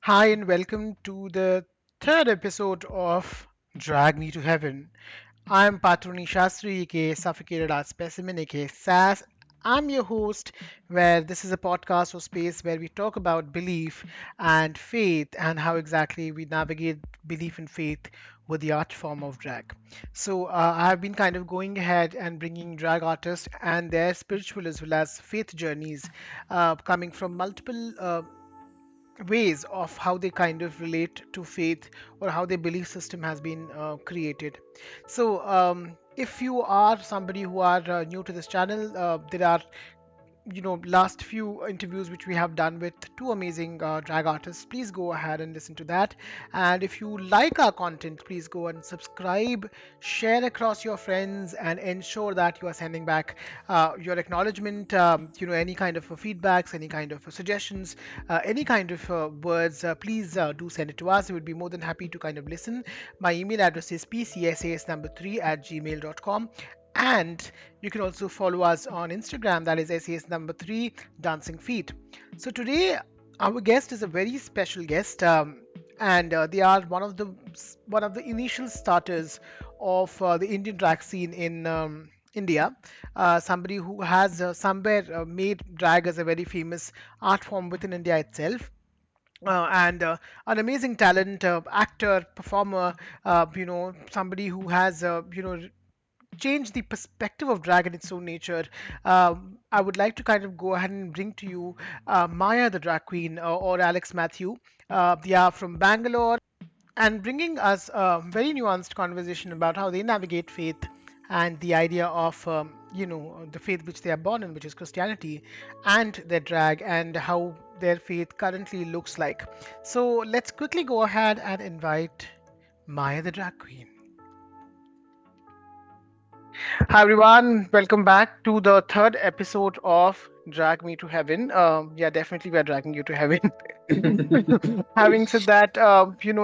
Hi, and welcome to the third episode of Drag Me to Heaven. I'm Patruni Shastri, aka Suffocated Art Specimen, aka SAS. I'm your host, where this is a podcast or space where we talk about belief and faith and how exactly we navigate belief and faith with the art form of drag. I've been kind of going ahead and bringing drag artists and their spiritual as well as faith journeys coming from multiple ways of how they kind of relate to faith or how their belief system has been created. If you are somebody who are new to this channel, there are last few interviews which we have done with two amazing drag artists. Please go ahead and listen to that. And if you like our content, please go and subscribe, share across your friends, and ensure that you are sending back your acknowledgement, any kind of feedbacks, any kind of suggestions, any kind of words. Please do send it to us. We would be more than happy to kind of listen. My email address is pcsas3@gmail.com, and you can also follow us on Instagram, that is SAS number 3 Dancing Feet. So today our guest is a very special guest, and they are one of the initial starters of the Indian drag scene in India. Somebody who has somewhere made drag as a very famous art form within India itself. And An amazing talent, actor, performer, somebody who has change the perspective of drag in its own nature. I would like to kind of go ahead and bring to you Maya the drag queen, or Alex Matthew. They are from Bangalore and bringing us a very nuanced conversation about how they navigate faith and the idea of the faith which they are born in, which is Christianity, and their drag and how their faith currently looks like. So let's quickly go ahead and invite Maya the drag queen. Hi everyone, welcome back to the third episode of Drag Me to Heaven. Yeah, definitely we are dragging you to heaven. Having said that,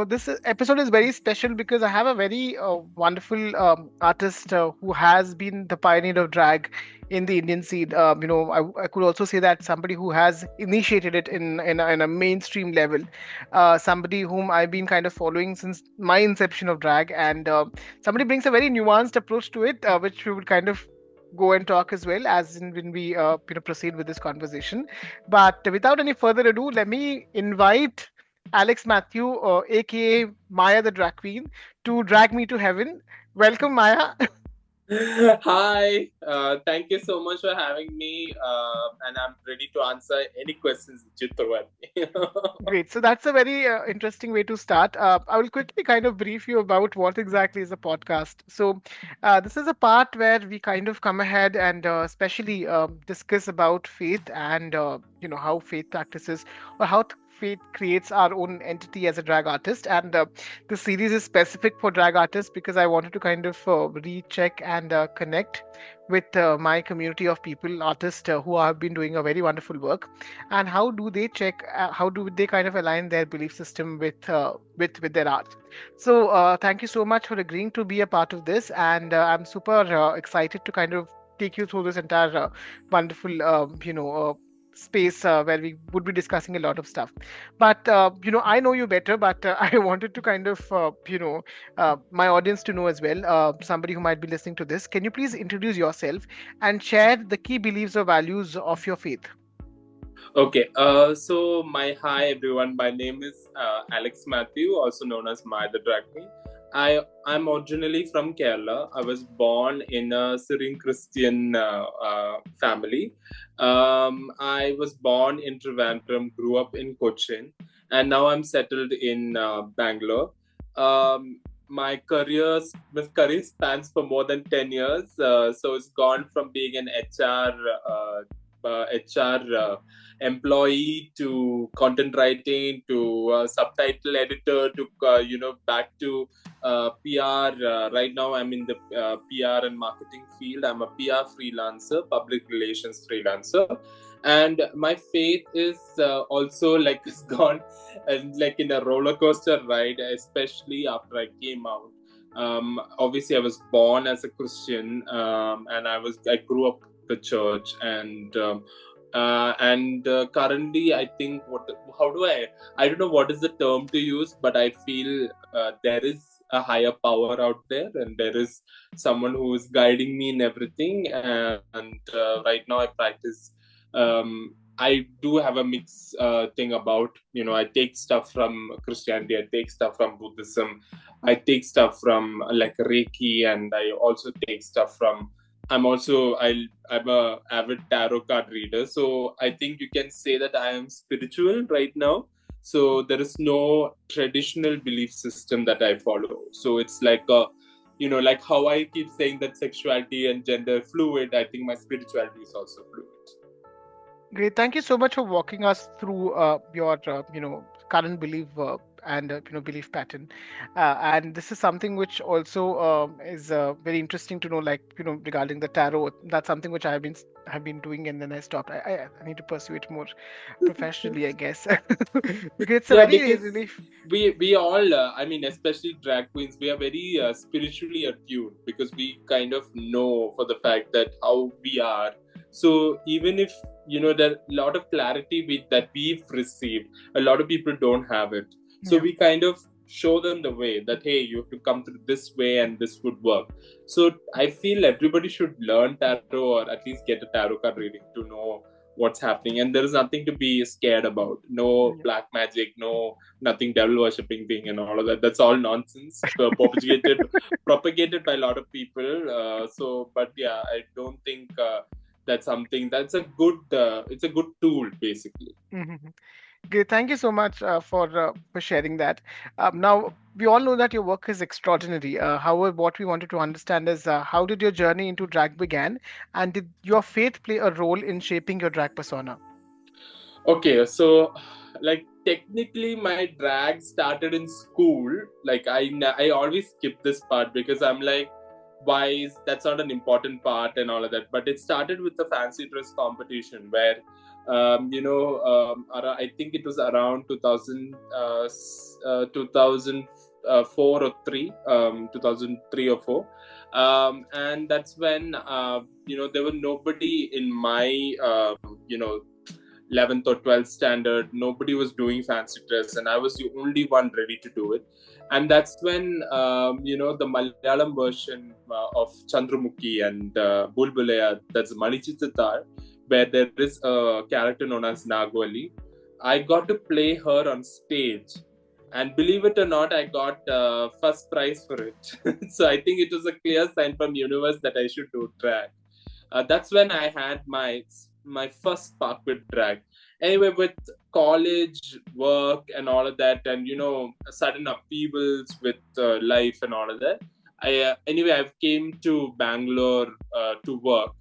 this episode is very special because I have a very wonderful artist who has been the pioneer of drag in the Indian scene. I could also say that somebody who has initiated it in a mainstream level, somebody whom I've been kind of following since my inception of drag, and somebody brings a very nuanced approach to it, which we would kind of go and talk as well as in when we proceed with this conversation. But without any further ado, let me invite Alex Matthew, aka Maya the drag queen, to drag me to heaven. Welcome, Maya. Hi, thank you so much for having me, and I'm ready to answer any questions that you throw at me. Great. So that's a very interesting way to start. I will quickly kind of brief you about what exactly is a podcast. This is a part where we kind of come ahead and especially discuss about faith and how faith practices or how faith creates our own entity as a drag artist. And this series is specific for drag artists because I wanted to kind of recheck and connect with my community of people, artists who have been doing a very wonderful work, and how do they check, how do they kind of align their belief system with their art. Thank you so much for agreeing to be a part of this, and I'm super excited to kind of take you through this entire wonderful space where we would be discussing a lot of stuff. But I know you better, but I wanted to kind of my audience to know as well, somebody who might be listening to this. Can you please introduce yourself and share the key beliefs or values of your faith? Okay, my hi everyone. My name is Alex Matthew, also known as Mai the Drag Queen. I'm originally from Kerala. I was born in a Syrian Christian family. I was born in Trivandrum, grew up in Cochin, and now I'm settled in Bangalore. My career spans for more than 10 years. So it's gone from being an HR employee to content writing to subtitle editor to back to PR. Right now, I'm in the PR and marketing field. I'm a PR freelancer, public relations freelancer, and my faith is also like it's gone and like in a roller coaster ride, especially after I came out. Obviously, I was born as a Christian, and I grew up the church, and And currently, I think I don't know what is the term to use, but I feel there is a higher power out there, and there is someone who is guiding me in everything. And right now, I practice. I do have a mix thing about, I take stuff from Christianity, I take stuff from Buddhism, I take stuff from like Reiki, and I also take stuff from. I'm a avid tarot card reader, so I think you can say that I am spiritual right now. So there is no traditional belief system that I follow. So it's like like how I keep saying that sexuality and gender fluid. I think my spirituality is also fluid. Great. Thank you so much for walking us through your, current belief and belief pattern. And this is something which also is very interesting to know, like regarding the tarot. That's something which have been doing, and then I stopped. I need to pursue it more professionally, I guess, because it's a Yeah, very because really. we all I mean, especially drag queens, we are very spiritually attuned, because we kind of know for the fact that how we are. So even if there are a lot of clarity that we've received, a lot of people don't have it. So Yeah. we kind of show them the way that, hey, you have to come through this way and this would work. So I feel everybody should learn tarot, or at least get a tarot card reading to know what's happening. And there is nothing to be scared about. No Yeah. black magic, no nothing devil worshipping thing and all of that. That's all nonsense, propagated by a lot of people. But yeah, I don't think that's something that's a good. It's a good tool, basically. Mhm. Okay, thank you so much for sharing that. Now, we all know that your work is extraordinary. However, what we wanted to understand is how did your journey into drag began, and did your faith play a role in shaping your drag persona? Okay, so like technically my drag started in school. Like I always skip this part because I'm like, why is that's not an important part and all of that. But it started with the fancy dress competition where, I think it was around 2004 or 3, 2003 or 4. And that's when, there were nobody in my, 11th or 12th standard. Nobody was doing fancy dress, and I was the only one ready to do it. And that's when, the Malayalam version of Chandramukhi and Bulbulaya, that's Manichitatar, where there is a character known as Nagwali. I got to play her on stage. And believe it or not, I got first prize for it. So I think it was a clear sign from universe that I should do drag. That's when I had my first spark with drag. Anyway, with college work and all of that, and sudden upheavals with life and all of that, I've came to Bangalore to work,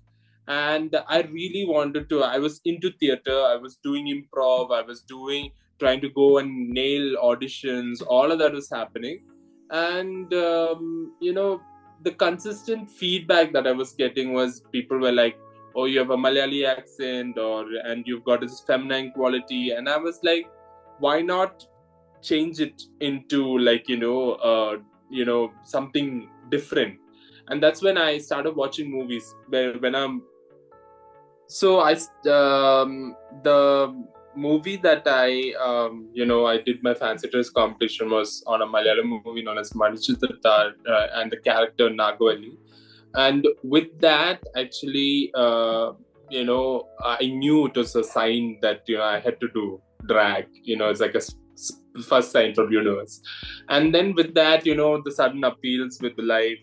and I really wanted to. I was into theater. I was doing improv. I was doing trying to go and nail auditions. All of that was happening, and the consistent feedback that I was getting was people were like, "Oh, you have a Malayali accent, and you've got this feminine quality," and I was like, "Why not change it into like something different?" And that's when I started watching movies. When I'm so I the movie that I did my fancy dress competition was on a Malayalam movie known as Manichitratar, and the character Nagavali. And with that, actually, I knew it was a sign that I had to do drag. It's like a first sign from universe. And then with that, the sudden appeals with life.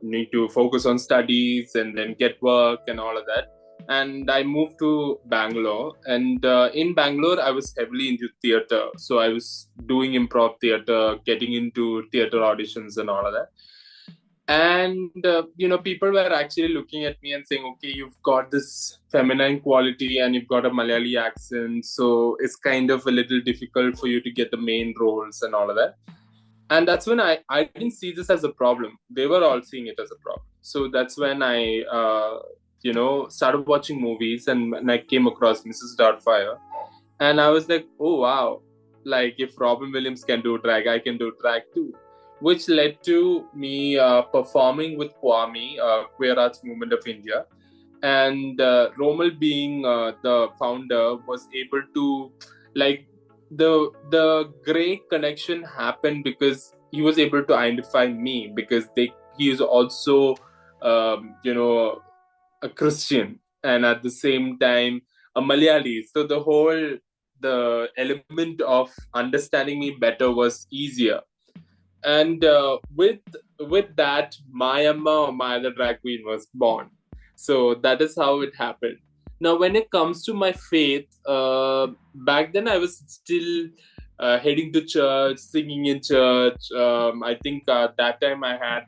Need to focus on studies and then get work and all of that. And I moved to Bangalore, and in Bangalore I was heavily into theater, so I was doing improv theater, getting into theater auditions and all of that. And people were actually looking at me and saying, okay, you've got this feminine quality and you've got a Malayali accent, so it's kind of a little difficult for you to get the main roles and all of that. And that's when I didn't see this as a problem. They were all seeing it as a problem. So that's when I started watching movies, and I came across Mrs. Doubtfire, and I was like, oh wow, like if Robin Williams can do drag, I can do drag too. Which led to me performing with Kwame, Queer Arts Movement of India. and Rommel, being the founder, was able to, like, the great connection happened because he was able to identify me, because he is also a Christian, and at the same time a Malayali. So the element of understanding me better was easier. And with that, my Amma, or my other drag queen, was born. So that is how it happened. Now, when it comes to my faith, back then I was still heading to church, singing in church. I think that time I had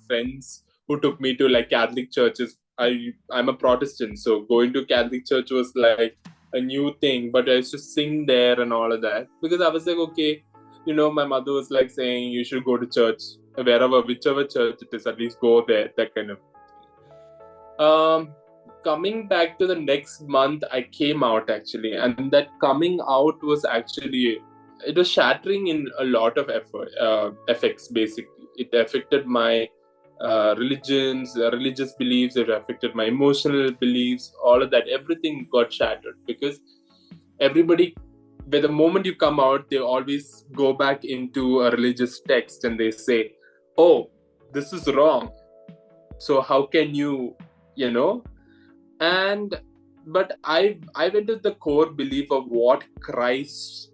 friends who took me to like Catholic churches. I'm a Protestant, so going to Catholic church was like a new thing. But I used to sing there and all of that because I was like, okay, my mother was like saying you should go to church wherever, whichever church it is, at least go there, that kind of. Coming back to the next month, I came out actually, and that coming out was actually, it was shattering in a lot of effects. Basically, it affected my religious beliefs. It affected my emotional beliefs. All of that, everything got shattered because everybody, by the moment you come out, they always go back into a religious text and they say, oh, this is wrong, so how can you know and but I went with the core belief of what Christ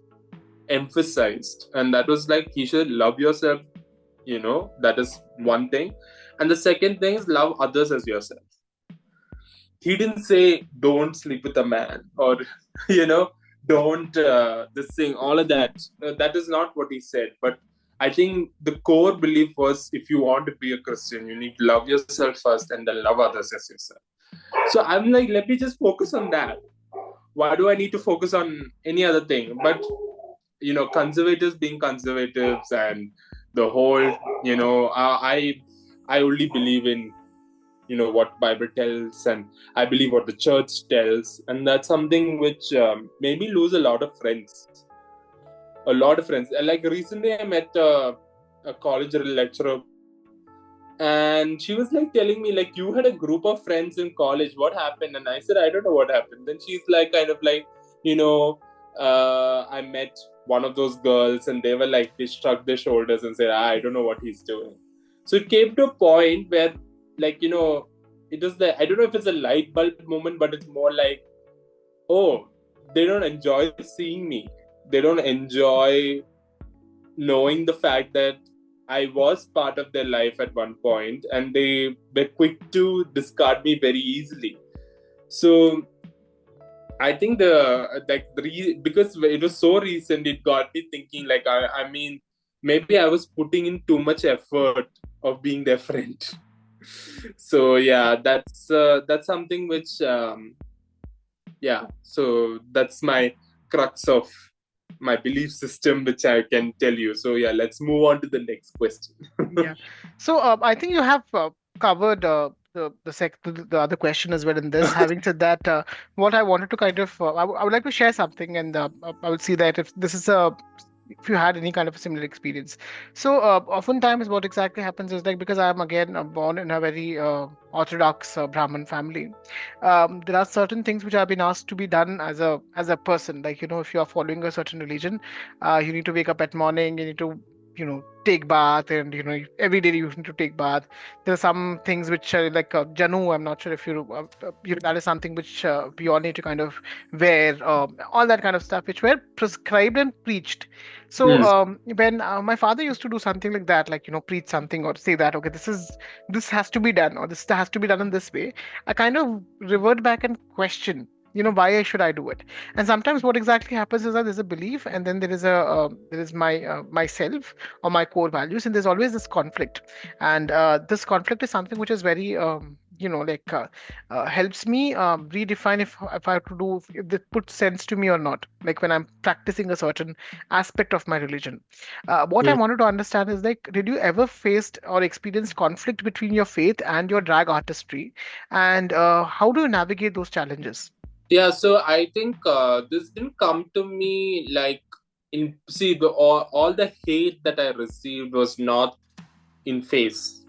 emphasized, and that was like, you should love yourself. That is one thing, and the second thing is love others as yourself. He didn't say don't sleep with a man, or you know don't this thing, all of that. That is not what he said. But I think the core belief was, if you want to be a Christian, you need to love yourself first and then love others as yourself. So I'm like, let me just focus on that. Why do I need to focus on any other thing? But conservatives being conservatives, and the whole, I only believe in what Bible tells, and I believe what the church tells, and that's something which made me lose a lot of friends. Like recently I met a college lecturer, and she was like telling me, like, you had a group of friends in college, what happened? And I said, I don't know what happened. Then she's like, kind of like, you know I met one of those girls, and they were like, they shrugged their shoulders and said, I don't know what he's doing. So it came to a point where, like, it was I don't know if it's a light bulb moment, but it's more like, oh, they don't enjoy seeing me. They don't enjoy knowing the fact that I was part of their life at one point, and they were quick to discard me very easily. So I think because it was so recent, it got me thinking. Like, I mean, maybe I was putting in too much effort of being their friend. So yeah, that's something which yeah. So that's my crux of my belief system, which I can tell you. So yeah, let's move on to the next question. Yeah. So I think you have covered the other question as well in this. Having said that, what I wanted to kind of I would like to share something, and I would see that if you had any kind of a similar experience. So oftentimes what exactly happens is, like, because I am again born in a very orthodox Brahmin family, there are certain things which have been asked to be done as a person. Like, if you are following a certain religion, you need to wake up at morning, you need to take bath, and every day you need to take bath. There are some things which are like janu. I'm not sure if that is something which we all need to kind of wear, all that kind of stuff which were prescribed and preached. So Hmm. when my father used to do something like that, like preach something or say that, okay, this has to be done, or this has to be done in this way, I kind of revert back and question, why should I do it? And sometimes what exactly happens is that there's a belief, and then there is myself, or my core values, and there's always this conflict. And this conflict is something which is very like helps me redefine if I have to do, if it puts sense to me or not, like when I'm practicing a certain aspect of my religion. What I wanted to understand is, like, did you ever faced or experienced conflict between your faith and your drag artistry, and how do you navigate those challenges? Yeah, so I think this didn't come to me like, in see, all the hate that I received was not in face,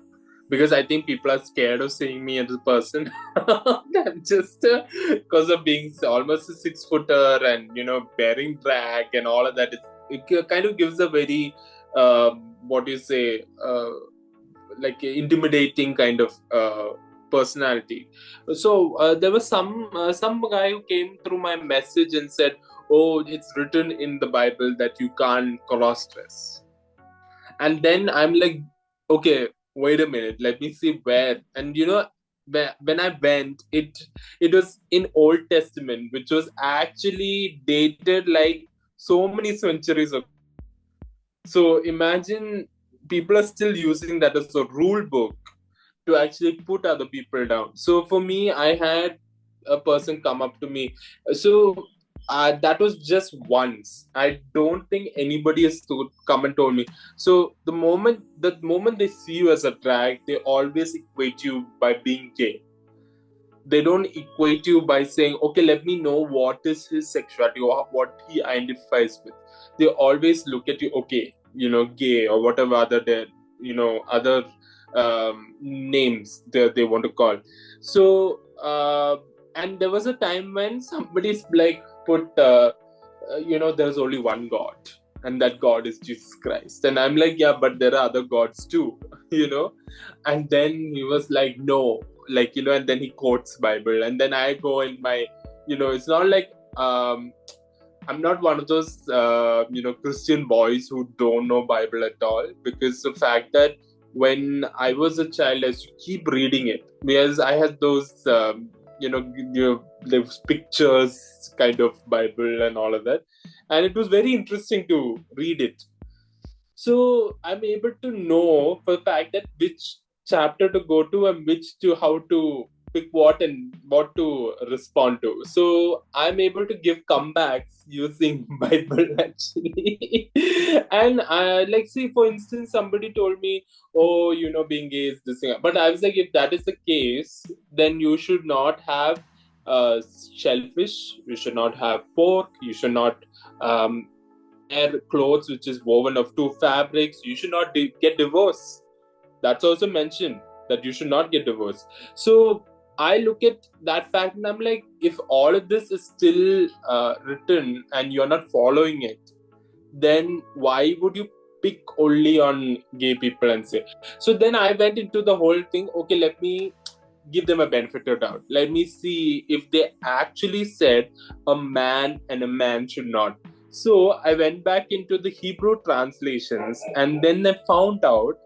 because I think people are scared of seeing me as a person. I'm just because of being almost a 6 footer and bearing drag and all of that. It kind of gives a very what do you say, like a intimidating kind of personality. So there was some guy who came through my message and said, "Oh, it's written in the Bible that you can't cross dress." And then I'm like, okay, wait a minute, let me see where. And when I went, it was in Old Testament, which was actually dated like so many centuries ago. So imagine people are still using that as a rule book to actually put other people down. So for me, I had a person come up to me. So that was just once. I don't think anybody has come and told me. So the moment they see you as a drag, they always equate you by being gay. They don't equate you by saying, okay, let me know what is his sexuality or what he identifies with. They always look at you, okay, gay or whatever other names they want to call. So and there was a time when somebody's like put there's only one God, and that God is Jesus Christ. And I'm like, yeah, but there are other gods too. you know and then he was like, no, and then he quotes Bible, and then I go in my, it's not like I'm not one of those Christian boys who don't know Bible at all, because the fact that when I was a child, I used to keep reading it because I had those those pictures kind of Bible and all of that, and it was very interesting to read it. So I'm able to know for the fact that which chapter to go to and which to how to pick what and what to respond to. So I'm able to give comebacks using Bible actually. And like, see, for instance, somebody told me, oh, being gay is this thing. But I was like, if that is the case, then you should not have shellfish, you should not have pork, you should not wear clothes which is woven of two fabrics, you should not get divorced. That's also mentioned, that you should not get divorced. So I look at that fact and I'm like, if all of this is still written and you're not following it, then why would you pick only on gay people and say? So then I went into the whole thing, okay, let me give them a benefit of doubt. Let me see if they actually said a man and a man should not. So I went back into the Hebrew translations, and then I found out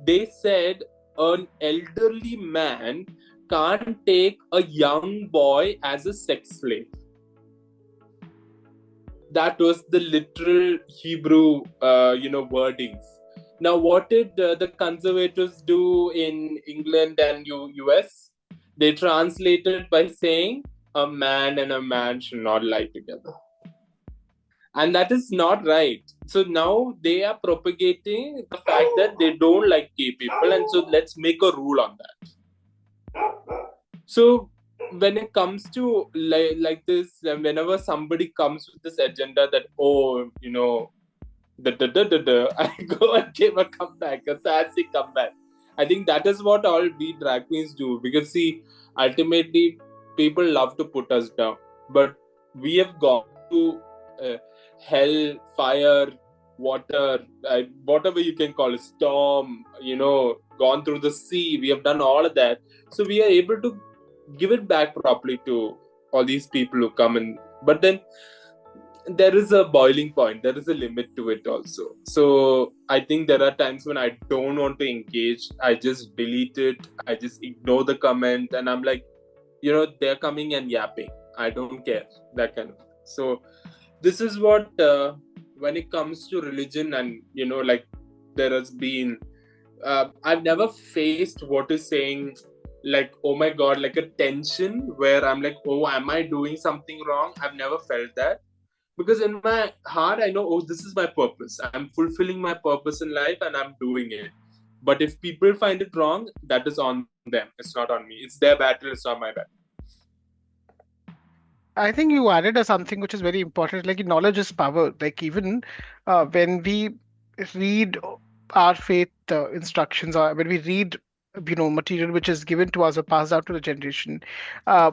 they said an elderly man can't take a young boy as a sex slave. That was the literal Hebrew wordings. Now what did the conservatives do in England and US? They translated by saying a man and a man should not lie together, and that is not right. So now they are propagating the fact that they don't like gay people, and so let's make a rule on that. So when it comes to like this, whenever somebody comes with this agenda that, oh, I go and give a comeback, a sassy comeback. I think that is what all we drag queens do, because see, ultimately people love to put us down, but we have gone to hell, fire, water, whatever you can call it, storm, gone through the sea. We have done all of that, so we are able to give it back properly to all these people who come in. But then there is a boiling point, there is a limit to it also. So I think there are times when I don't want to engage, I just delete it, I just ignore the comment, and I'm like, they're coming and yapping, I don't care, that kind of. So this is what when it comes to religion, and like, there has been I've never faced what is saying, like, oh my god, like a tension where I'm like, oh, am I doing something wrong? I've never felt that, because in my heart I know, oh, this is my purpose, I'm fulfilling my purpose in life and I'm doing it. But if people find it wrong, that is on them, it's not on me. It's their battle, it's not my battle. I think you added something which is very important. Like knowledge is power. Like even when we read our faith instructions, or when we read material which is given to us or passed out to the generation, uh,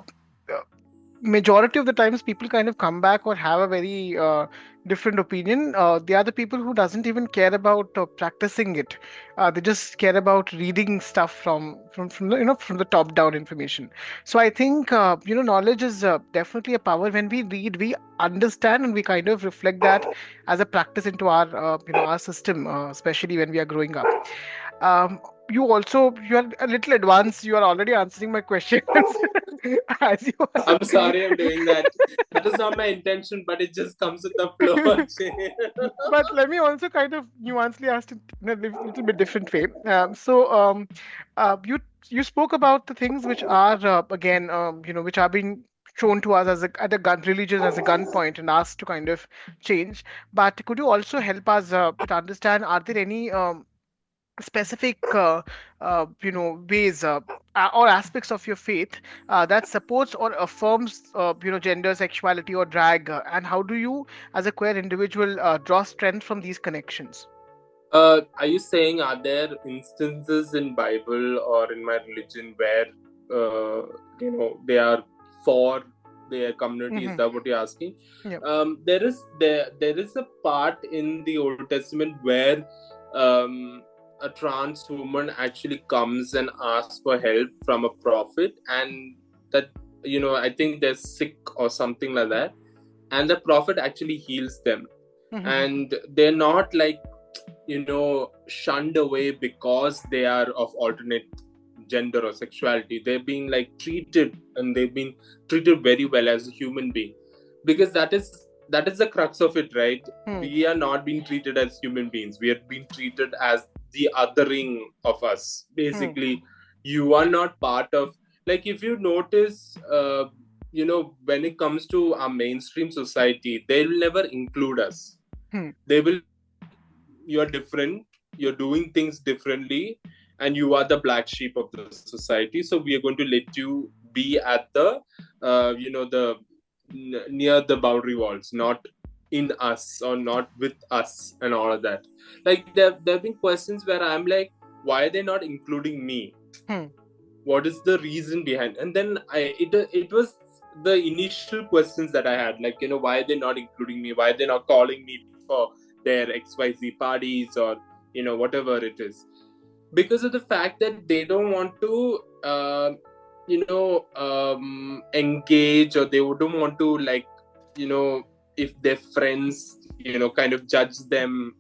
majority of the times people kind of come back or have a very different opinion. They are the people who doesn't even care about practicing it. They just care about reading stuff from the from the top down information. So I think knowledge is definitely a power. When we read, we understand and we kind of reflect that as a practice into our our system, especially when we are growing up. um, you are a little advanced. You are already answering my questions as you are I'm asking. sorry, I'm doing that. That is not my intention, but it just comes with the flow. Actually. But let me also kind of nuancely ask it in a little bit different way. You spoke about the things which are again which are being shown to us as at a gun religion as a gunpoint and asked to kind of change. But could you also help us to understand, are there any specific ways or aspects of your faith that supports or affirms gender, sexuality, or drag, and how do you as a queer individual draw strength from these connections? Are you saying, are there instances in Bible or in my religion where they are for their community? Is Hmm. that what you're asking? Yeah. There is a part in the Old Testament where um, a trans woman actually comes and asks for help from a prophet, and that I think they're sick or something like that, and the prophet actually heals them, Hmm. and they're not like shunned away because they are of alternate gender or sexuality. They're being like treated, and they've been treated very well as a human being, because that is the crux of it, right? Hmm. We are not being treated as human beings, we are being treated as the othering of us, Hmm. basically. You are not part of, like, if you notice, when it comes to our mainstream society, they'll never include us. Hmm. They will say you're different, you're doing things differently, and you are the black sheep of the society, so we are going to let you be at the the near the boundary walls, not in us or not with us and all of that. Like, there have been questions where I'm like, why are they not including me? Hmm. What is the reason behind? And then it was the initial questions that I had, like, why are they not including me, why are they not calling me for their XYZ parties, or whatever it is. Because of the fact that they don't want to engage, or they don't want to, like, if their friends kind of judge them,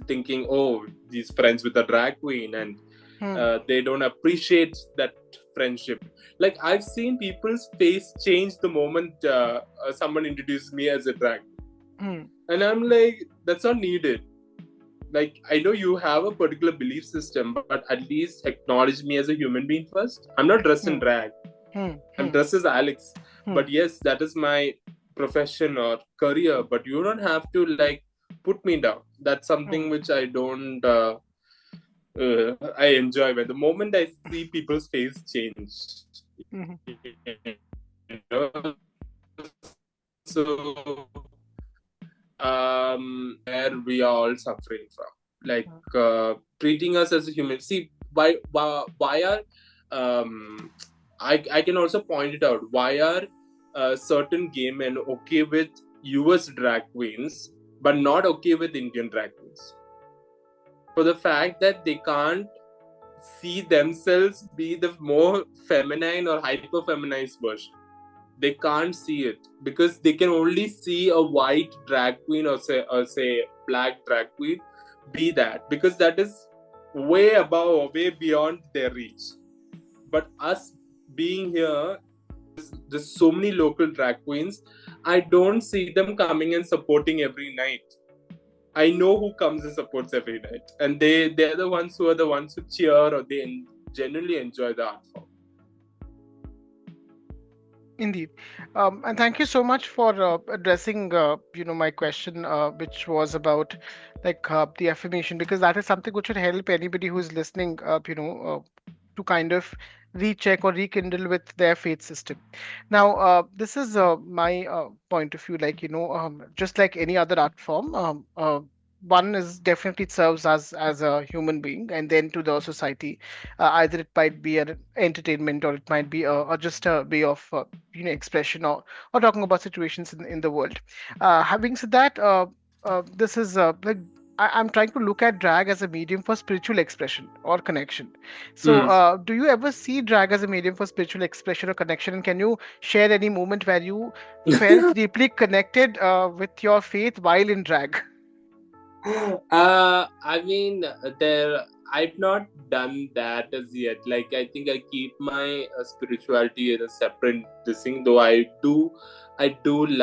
thinking, oh, these friends with a drag queen, and Hmm. they don't appreciate that friendship. Like, I've seen people's face change the moment someone introduced me as a drag, Hmm. and I'm like, that's not needed. Like, I know you have a particular belief system, but at least acknowledge me as a human being first. I'm not dressed in Hmm. drag, Hmm. I'm Hmm. dressed as Alex. Hmm. But yes, that is my profession or career, but you don't have to, like, put me down. That's Hmm. something which I don't I enjoy. When the moment I see people's face change, Hmm. so where we are all suffering from, like, treating us as a human. See, why are I can also point it out, why are certain gay men okay with US drag queens but not okay with Indian drag queens? For the fact that they can't see themselves be the more feminine or hyper feminized version. They can't see it because they can only see a white drag queen, or say black drag queen, be that, because that is way above or way beyond their reach. But us being here, there's so many local drag queens, I don't see them coming and supporting every night. I know who comes and supports every night, and they're the ones who are the ones who cheer, or they genuinely enjoy the art form. Indeed. And thank you so much for addressing, my question, which was about like the affirmation, because that is something which would help anybody who is listening, to kind of recheck or rekindle with their faith system. Now, this is my point of view, like, just like any other art form, one is definitely serves as a human being, and then to the society. Either it might be an entertainment, or it might be or just a way of expression, or talking about situations in the world. Having said that, this is like I'm trying to look at drag as a medium for spiritual expression or connection. So, Mm. do you ever see drag as a medium for spiritual expression or connection? And can you share any moment where you felt deeply connected with your faith while in drag? I mean, there. I've not done that as yet. Like, I think I keep my spirituality in a separate this thing. Though I do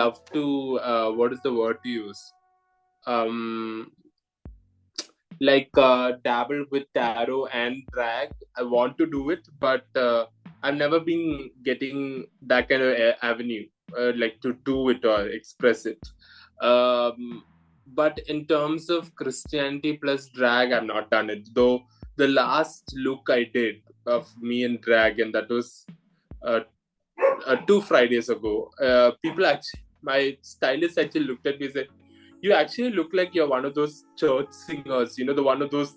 love to. What is the word to use? Um, like dabble with tarot and drag. I want to do it, but I've never been getting that kind of avenue, like to do it or express it. But in terms of Christianity plus drag, I've not done it. Though the last look I did of me and drag, and that was uh, 2 Fridays ago. People actually, my stylist actually looked at me and said, "You actually look like you're one of those church singers. You know, the one of those,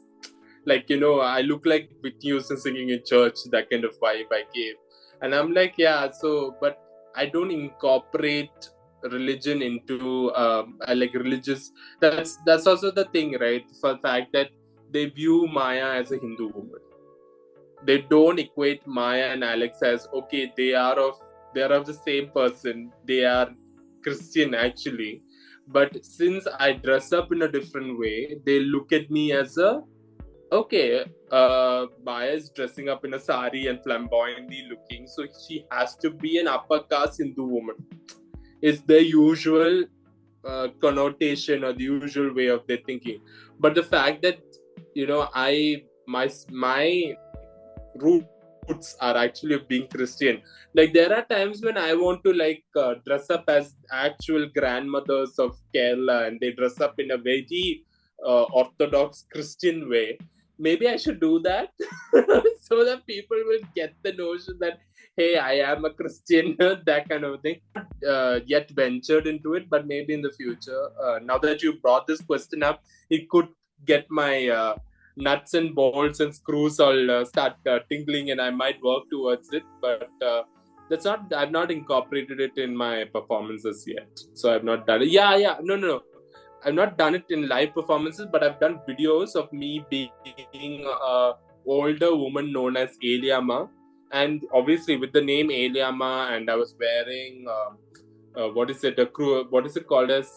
like, I look like Whitney Houston singing in church. That kind of vibe I gave." And I'm like, yeah. So, but I don't incorporate religion into I like religious. That's also the thing, right? For the fact that they view Maya as a Hindu woman. They don't equate Maya and Alex as, okay, they are of the same person. They are Christian actually. But since I dress up in a different way, they look at me as a, okay, Maya is dressing up in a sari and flamboyantly looking, so she has to be an upper caste Hindu woman. It's the usual connotation or the usual way of their thinking. But the fact that I my roots are actually of being Christian. Like, there are times when I want to like dress up as actual grandmothers of Kerala, and they dress up in a very orthodox Christian way. Maybe I should do that so that people will get the notion that, hey, I am a Christian, that kind of thing. Yet ventured into it, but maybe in the future. Now that you brought this question up, it could get my nuts and bolts and screws all start tingling, and I might work towards it. But that's not. I've not incorporated it in my performances yet, so I've not done it. Yeah. No. I've not done it in live performances, but I've done videos of me being a older woman known as Eliama, and obviously with the name Eliama, and I was wearing what is it? What is it called as?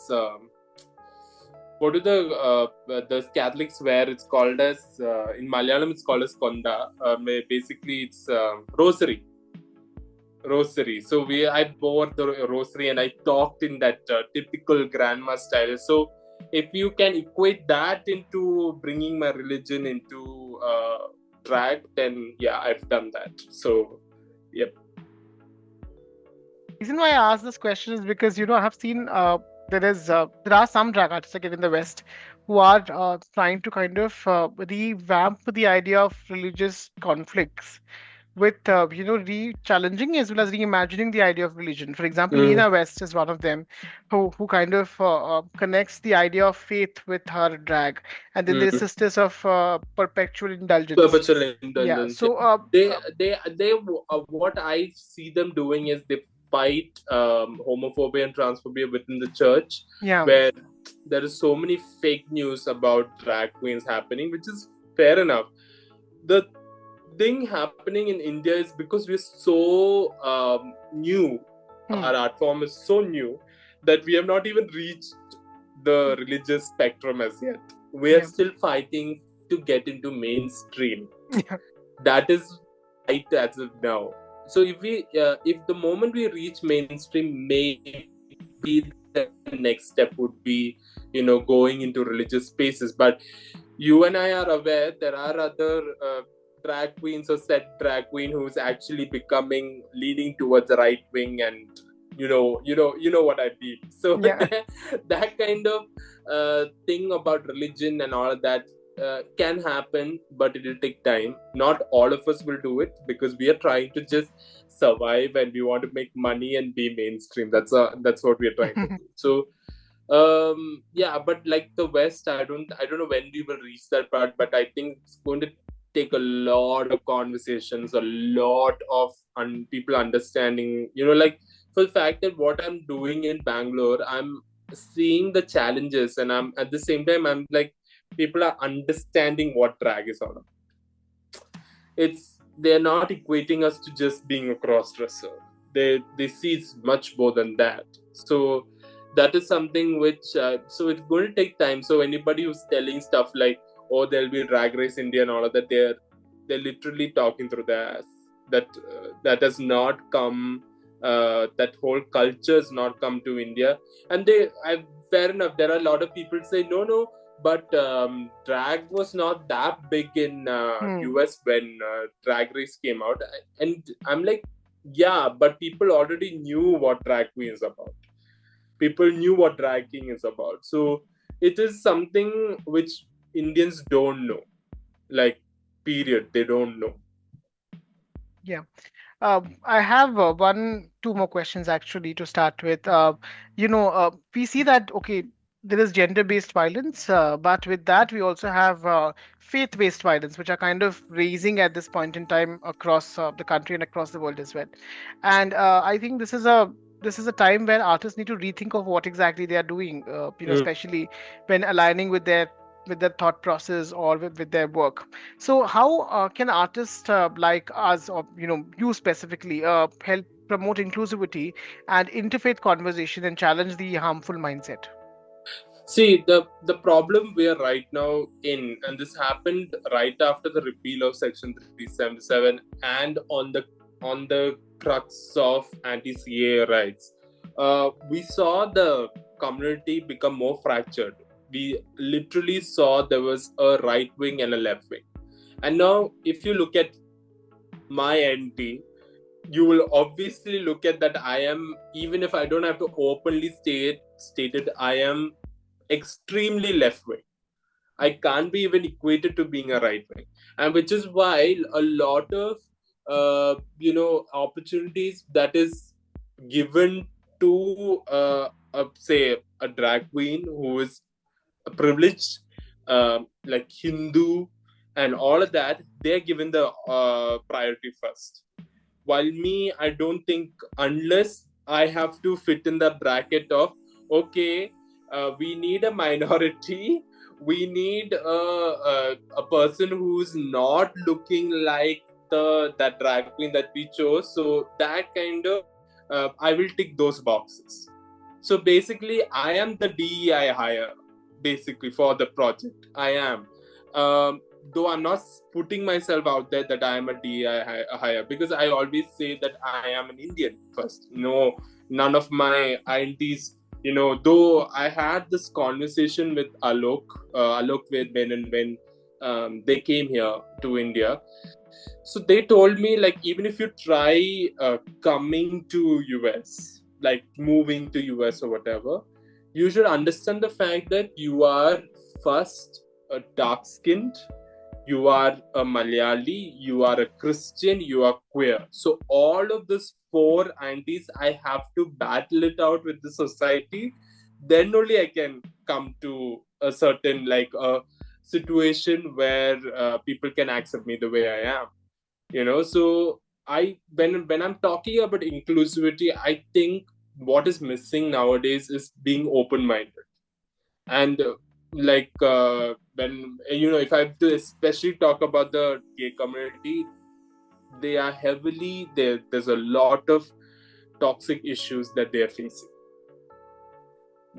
What do the Catholics wear? It's called as in Malayalam. It's called as konda. Basically, it's rosary. Rosary. So I bore the rosary and I talked in that typical grandma style. So if you can equate that into bringing my religion into drag, then yeah, I've done that. So yep. Reason why I ask this question is because I have seen there are some drag artists again in the West who are trying to kind of revamp the idea of religious conflicts with re-challenging as well as reimagining the idea of religion. For example, Mm, Nina West is one of them who kind of connects the idea of faith with her drag, and then there's mm. Sisters of Perpetual Indulgence. Perpetual Yeah. indulgence. Yeah. So They what I see them doing is they fight homophobia and transphobia within the church, yeah. where there is so many fake news about drag queens happening, which is fair enough. The thing happening in India is because we're so new, Hmm. our art form is so new that we have not even reached the religious spectrum as yet. We are Yeah. still fighting to get into mainstream. Yeah. That is right as of now. So if the moment we reach mainstream, maybe the next step would be going into religious spaces. But you and I are aware there are other drag queens or set drag queen who's actually leaning towards the right wing, and you know what I mean. So Yeah. that kind of thing about religion and all of that can happen, but it will take time. Not all of us will do it because we are trying to just survive and we want to make money and be mainstream. That's what we are trying to do. So Yeah, but like the West, I don't know when we will reach that part, but I think it's going to take a lot of conversations, a lot of people understanding, like, for the fact that what I'm doing in Bangalore, I'm seeing the challenges, and I'm at the same time, I'm like, people are understanding what drag is all about. They're not equating us to just being a cross dresser. They see it's much more than that. So that is something which, so it's going to take time. So anybody who's telling stuff like, oh, there'll be Drag Race India and all of that, they're literally talking through their ass. That has not come, that whole culture has not come to India. And fair enough, there are a lot of people say no, but drag was not that big in Hmm. US when Drag Race came out. And I'm like, yeah, but people already knew what drag queen is about. People knew what drag king is about. So it is something which Indians don't know. Like, period, they don't know. Yeah. I have two more questions actually to start with. We see that, okay, there is gender-based violence, but with that, we also have faith-based violence, which are kind of raising at this point in time across the country and across the world as well. And I think this is a time where artists need to rethink of what exactly they are doing, Mm. especially when aligning with their thought process or with their work. So how can artists like us, or you specifically, help promote inclusivity and interfaith conversation and challenge the harmful mindset? See, the problem we are right now in, and this happened right after the repeal of Section 377, and on the crux of anti-CA rights, we saw the community become more fractured. We literally saw there was a right wing and a left wing, and now if you look at my NT, you will obviously look at that I am, even if I don't have to openly stated, I am extremely left wing. I can't be even equated to being a right wing, and which is why a lot of opportunities that is given to say a drag queen who is a privileged, like Hindu and all of that, they're given the priority first. While me, I don't think, unless I have to fit in the bracket of, okay, we need a minority, we need a person who's not looking like the that drag queen that we chose. So that kind of, I will tick those boxes. So basically, I am the DEI hire, basically, for the project. I am. Though I'm not putting myself out there that I am a DEI hire, because I always say that I am an Indian first. No, none of my INTs, though I had this conversation with Alok with Ben, and when they came here to India. So they told me, like, even if you try coming to US, like moving to US or whatever, you should understand the fact that you are first a dark skinned, you are a Malayali, you are a Christian, you are queer. So all of these four aunties, I have to battle it out with the society. Then only I can come to a certain, like, a situation where people can accept me the way I am. So when I'm talking about inclusivity, I think what is missing nowadays is being open minded. And like, when if I have to especially talk about the gay community, they are heavily there. There's a lot of toxic issues that they are facing.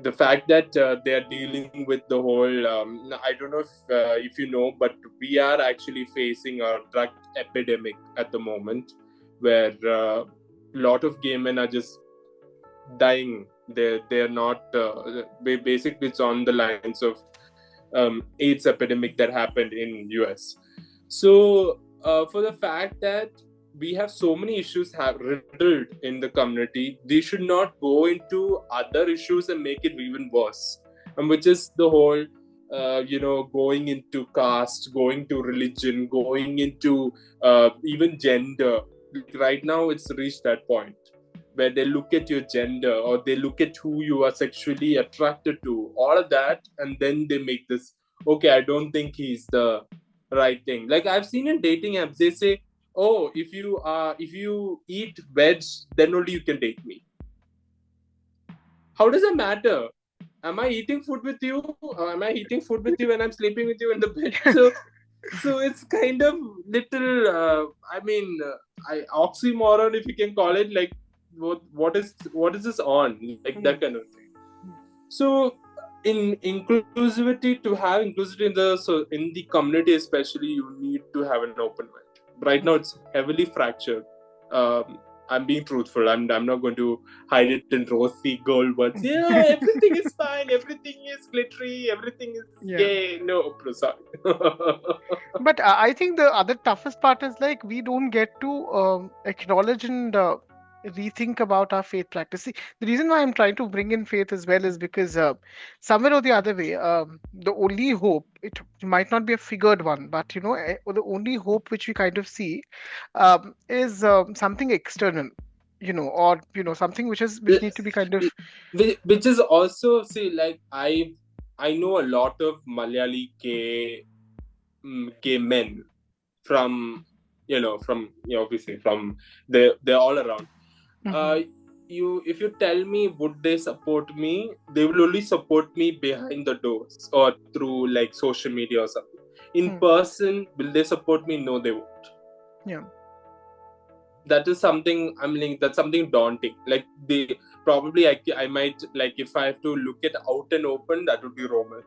The fact that they are dealing with the whole, I don't know if you know, but we are actually facing a drug epidemic at the moment, where a lot of gay men are just dying. They're not, basically it's on the lines of AIDS epidemic that happened in US. So for the fact that we have so many issues have riddled in the community, they should not go into other issues and make it even worse, and which is the whole, going into caste, going to religion, going into even gender. Like right now it's reached that point where they look at your gender or they look at who you are sexually attracted to, all of that, and then they make this, okay, I don't think he's the right thing. Like I've seen in dating apps, they say, oh, if you eat veg, then only you can date me. How does that matter? Am I eating food with you? Or am I eating food with you when I'm sleeping with you in the bed? So it's kind of little, oxymoron, if you can call it. Like, what is this on? Like that kind of thing. So, in inclusivity, to have inclusivity in the community, especially, you need to have an open mind. Right now, it's heavily fractured. I'm being truthful. I'm not going to hide it in rosy gold words. Yeah, everything is fine. Everything is glittery. Everything is gay. No, sorry. But I think the other toughest part is like we don't get to acknowledge and rethink about our faith practice. See, the reason why I'm trying to bring in faith as well is because somewhere or the other way, the only hope, it might not be a figured one, but the only hope which we kind of see is something external, or something which need to be kind of. Which is also, see, like I know a lot of Malayali gay men from obviously from they're all around. If you tell me would they support me, they will only support me behind the doors or through like social media or something. In person, will they support me? No, they won't. Yeah. That is something, that's something daunting. Like they probably, I might, like if I have to look at out and open, that would be Rommel.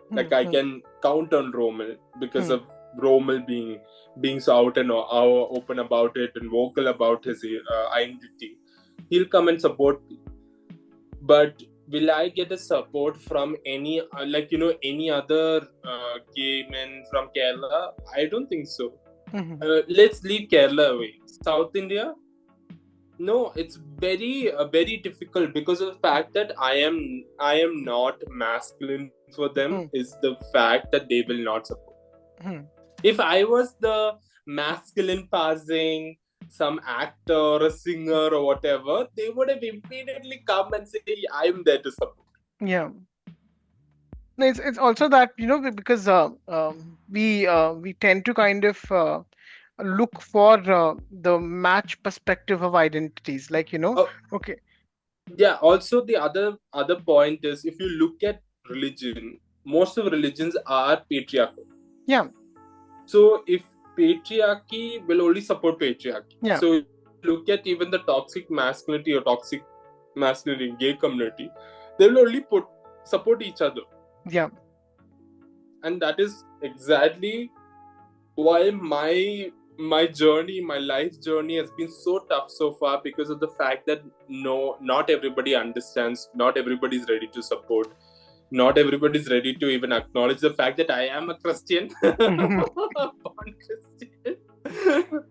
Like I can count on Rommel because of Rommel being so out and open about it and vocal about his identity. He'll come and support me. But will I get a support from any any other gay men from Kerala? I don't think so. Let's leave Kerala away. South India? No, it's very very difficult because of the fact that I am not masculine for them. Is the fact that they will not support. If I was the masculine passing, some actor or a singer or whatever, they would have immediately come and say, I'm there to support. Yeah. No, it's also that because we tend to kind of look for the match perspective of identities, like okay. Yeah. Also, the other point is, if you look at religion, most of religions are patriarchal. Yeah. So if patriarchy will only support patriarchy. Yeah. So look at even the toxic masculinity or toxic masculinity gay community, they will only support each other. Yeah. And that is exactly why my life journey has been so tough so far, because of the fact that not everybody understands, not everybody is ready to support, not everybody is ready to even acknowledge the fact that I am a Christian. Born Christian.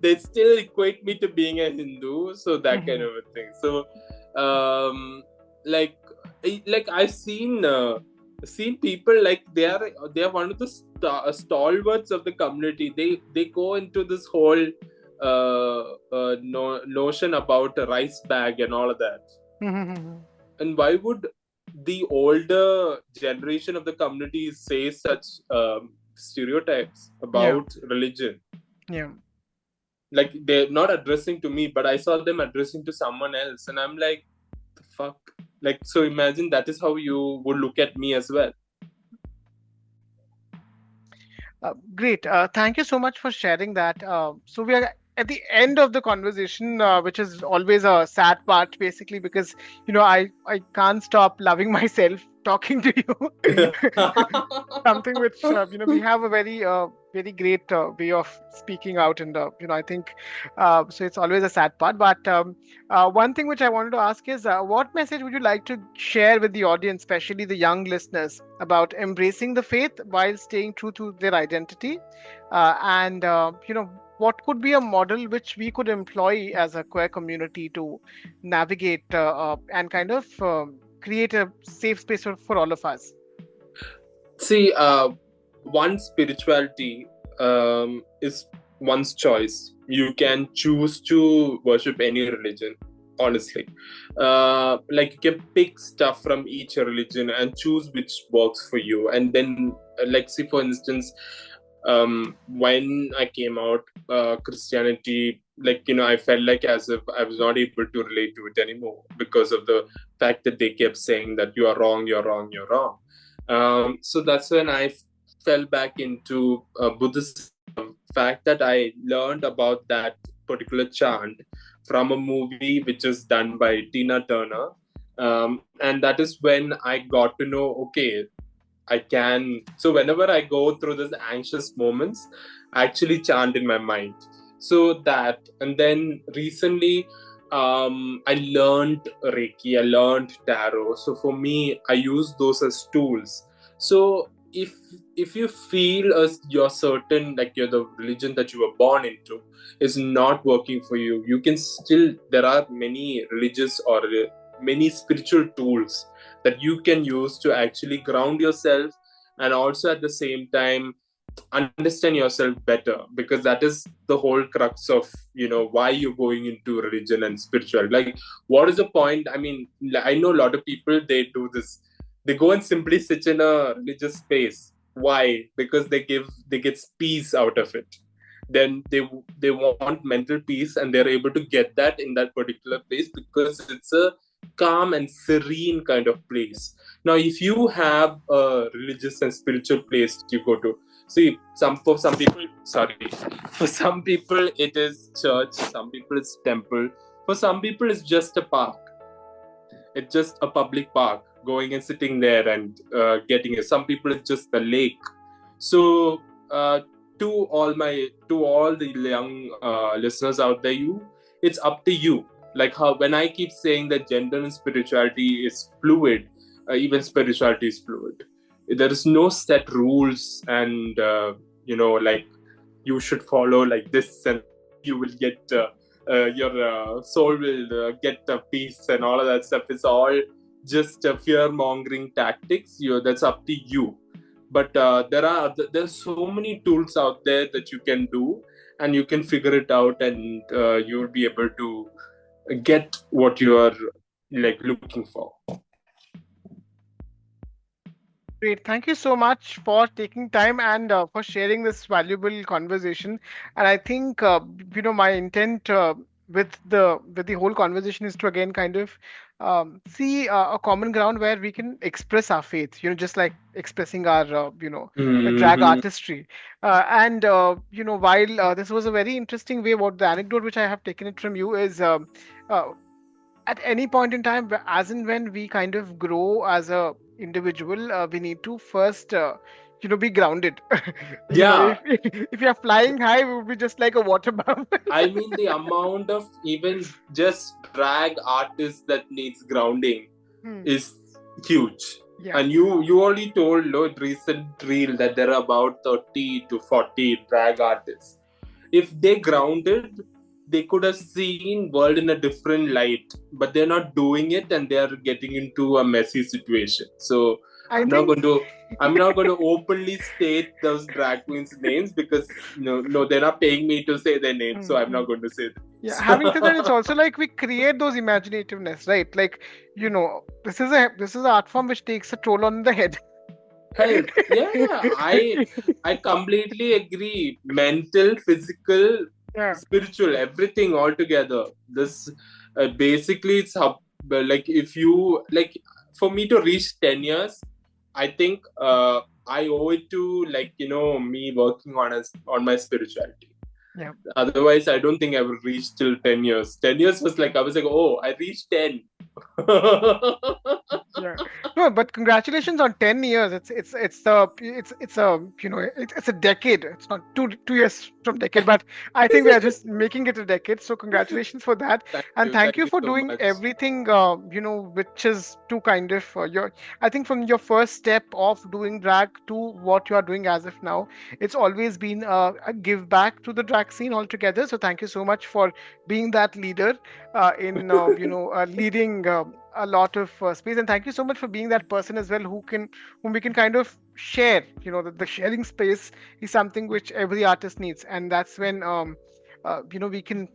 They still equate me to being a Hindu, so that kind of a thing. So like I've seen people, like they are one of the stalwarts of the community. They go into this whole notion about a rice bag and all of that. And why would the older generation of the community say such stereotypes about religion? Yeah. Like they're not addressing to me, but I saw them addressing to someone else, and I'm like, the fuck? Like, so imagine that is how you would look at me as well. Great. Thank you so much for sharing that. So we are at the end of the conversation, which is always a sad part, basically, because I can't stop loving myself talking to you. Something which we have a very great way of speaking out, and I think so. It's always a sad part. But one thing which I wanted to ask is, what message would you like to share with the audience, especially the young listeners, about embracing the faith while staying true to their identity, and what could be a model which we could employ as a queer community to navigate and kind of create a safe space for all of us? See, one spirituality is one's choice. You can choose to worship any religion. honestly. Like you can pick stuff from each religion and choose which works for you. And then, like, say for instance, when I came out, Christianity, like, I felt like as if I was not able to relate to it anymore because of the fact that they kept saying that you are wrong, you're wrong, you're wrong. So that's when I fell back into Buddhism. The fact that I learned about that particular chant from a movie which is done by Tina Turner. And that is when I got to know, okay, I can. So whenever I go through these anxious moments, I actually chant in my mind. So that, and then recently, I learned Reiki, I learned Tarot. So for me, I use those as tools. So if you feel as you're certain, like you're the religion that you were born into is not working for you, you can still, there are many religious or many spiritual tools that you can use to actually ground yourself, and also at the same time understand yourself better, because that is the whole crux of why you're going into religion and spiritual. Like, what is the point? I mean, I know a lot of people, they do this, they go and simply sit in a religious space. Why? Because they get peace out of it. Then they want mental peace, and they're able to get that in that particular place because it's a calm and serene kind of place. Now, if you have a religious and spiritual place you go to, see, for some people, sorry, for some people it is church, some people it's temple, for some people it's just a park. It's just a public park, going and sitting there and getting it. Some people it's just the lake. So to all the young listeners out there, it's up to you. Like how when I keep saying that gender and spirituality is fluid, even spirituality is fluid. There is no set rules, and like you should follow like this, and then you will get your soul will get peace and all of that stuff. It's all just fear mongering tactics. That's up to you. But there's so many tools out there that you can do, and you can figure it out, and you'll be able to get what you are like looking for. Great. Thank you so much for taking time and for sharing this valuable conversation. And I think my intent with the whole conversation is to again kind of see a common ground where we can express our faith. Just like expressing our drag Mm-hmm. artistry. And while this was a very interesting way, what the anecdote which I have taken it from you is. Uh, at any point in time, as and when we kind of grow as a individual, we need to first be grounded. Yeah, If you're flying high, we would be just like a water bubble. I mean, the amount of even just drag artists that needs grounding Hmm. is huge. Yeah. And you already told recent reel that there are about 30 to 40 drag artists. If they grounded, they could have seen world in a different light, but they're not doing it, and they are getting into a messy situation. So I i'm not think going to I'm not going to openly state those drag queens names, because no, they're not paying me to say their names, so I'm Mhm. not going to say the Yeah, names. having said that, it's also like we create those imaginativeness, right? Like, this is an art form which takes a toll on the head. Health, yeah, I completely agree. Mental, physical, Yeah, spiritual, everything all together. This basically it's how, like, if you like, for me to reach 10 years, I think I owe it to, like, me working on my spirituality. yeah. Otherwise I don't think I will reach till 10 years. 10 years was like, I was like, oh, I reached 10. Yeah. No, but congratulations on 10 years. It's a decade. It's not 2 years from decade, but I think we are just making it a decade. So congratulations for that. And thank Thank you you for so doing much. everything, which is to kind of I think from your first step of doing drag to what you are doing as of now, it's always been a give back to the drag scene altogether. So thank you so much for being that leader in leading a lot of space, and thank you so much for being that person as well whom we can kind of share. The sharing space is something which every artist needs, and that's when we can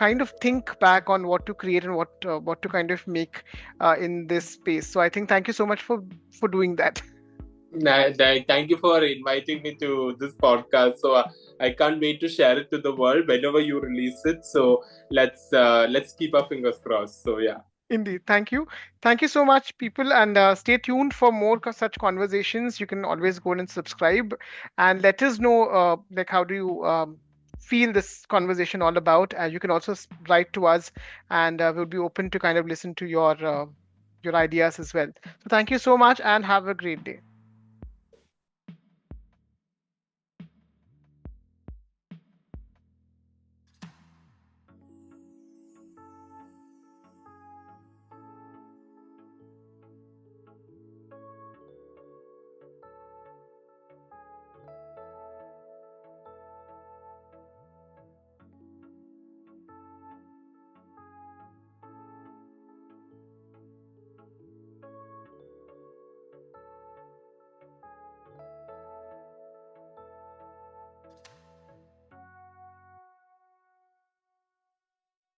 kind of think back on what to create and what to kind of make in this space. So I think thank you so much for doing that. Thank you for inviting me to this podcast. So I can't wait to share it to the world whenever you release it. So let's keep our fingers crossed. So yeah. Indeed. Thank you so much, people, and stay tuned for more such conversations. You can always go and subscribe and let us know, like, how do you feel this conversation all about. You can also write to us, and we'll be open to kind of listen to your ideas as well. So thank you so much, and have a great day.